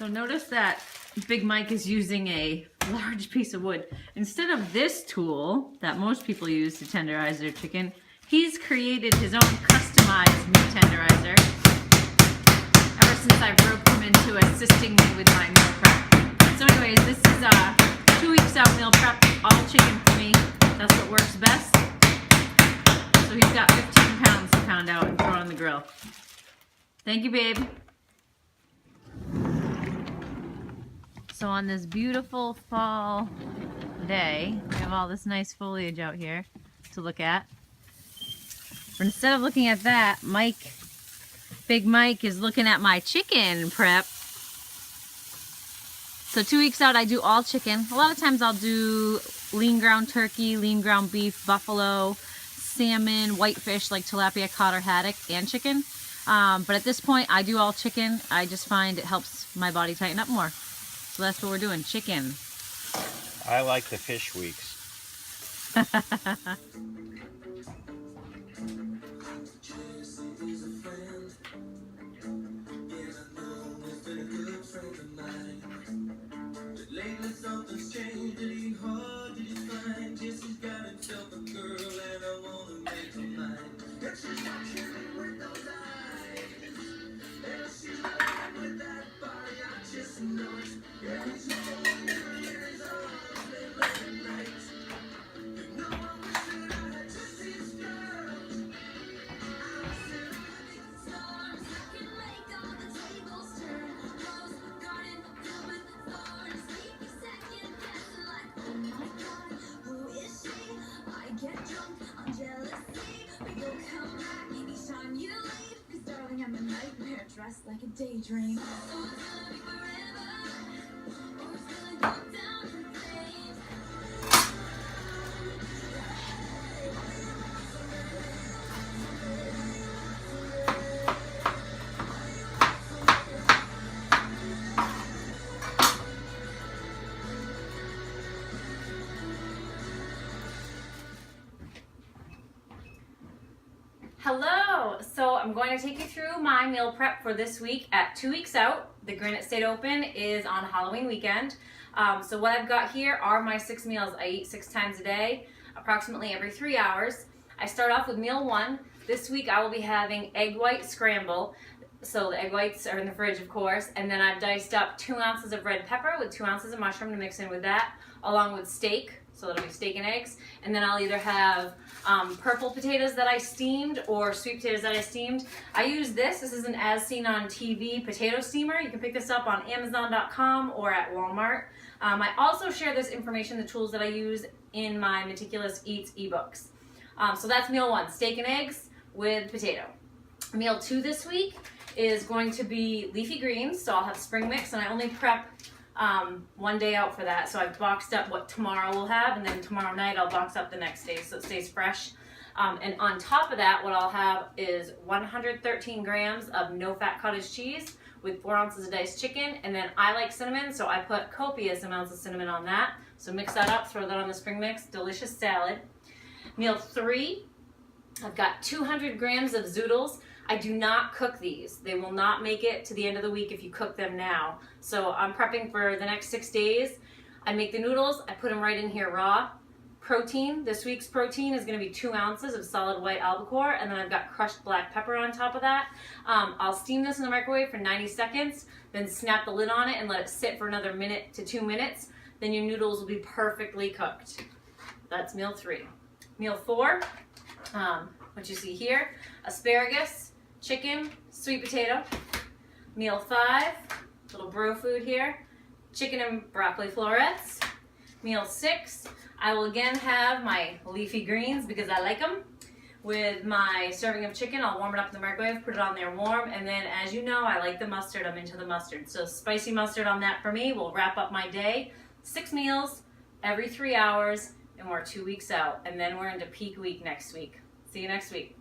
So notice that Big Mike is using a large piece of wood. Instead of this tool that most people use to tenderize their chicken, he's created his own customized meat tenderizer ever since I roped him into assisting me with my meal prep. So anyways, this is a 2 weeks out meal prep, all chicken for me. That's what works best. So he's got 15 pounds to pound out and throw on the grill. Thank you, babe. So on this beautiful fall day, we have all this nice foliage out here to look at. But instead of looking at that, Big Mike is looking at my chicken prep. So 2 weeks out, I do all chicken. A lot of times I'll do lean ground turkey, lean ground beef, buffalo, salmon, whitefish like tilapia, cod, or haddock, and chicken. But at this point, I do all chicken. I just find it helps my body tighten up more. So that's what we're doing, chicken. I like the fish weeks. Dressed like a daydream. Hello! So I'm going to take you through my meal prep for this week at 2 weeks out. The Granite State Open is on Halloween weekend. So what I've got here are my 6 meals. I eat 6 times a day, approximately every 3 hours. I start off with meal 1. This week I will be having egg white scramble. So the egg whites are in the fridge, of course, and then I've diced up 2 ounces of red pepper with 2 ounces of mushroom to mix in with that, along with steak. So that'll be steak and eggs. And then I'll either have purple potatoes that I steamed or sweet potatoes that I steamed. I use this. This is an As Seen on TV potato steamer. You can pick this up on Amazon.com or at Walmart. I also share this information, the tools that I use, in my Meticulous Eats ebooks. So that's meal 1, steak and eggs with potato. Meal 2 this week is going to be leafy greens. So I'll have spring mix, and I only prep 1 day out for that. So I've boxed up what tomorrow we'll have, and then tomorrow night I'll box up the next day so it stays fresh. And on top of that, what I'll have is 113 grams of no-fat cottage cheese with 4 ounces of diced chicken. And then I like cinnamon, so I put copious amounts of cinnamon on that. So mix that up, throw that on the spring mix. Delicious salad. Meal 3, I've got 200 grams of zoodles. I do not cook these. They will not make it to the end of the week if you cook them now. So I'm prepping for the next 6 days. I make the noodles, I put them right in here raw. Protein, this week's protein is gonna be 2 ounces of solid white albacore, and then I've got crushed black pepper on top of that. I'll steam this in the microwave for 90 seconds, then snap the lid on it and let it sit for another 1 to 2 minutes. Then your noodles will be perfectly cooked. That's meal 3. Meal 4, what you see here, asparagus, chicken, sweet potato. Meal 5, little bro food here, chicken and broccoli florets. Meal 6, I will again have my leafy greens because I like them. With my serving of chicken, I'll warm it up in the microwave, put it on there warm, and then as you know, I like the mustard, I'm into the mustard. So spicy mustard on that for me will wrap up my day. 6 meals every 3 hours, and we're 2 weeks out, and then we're into peak week next week. See you next week.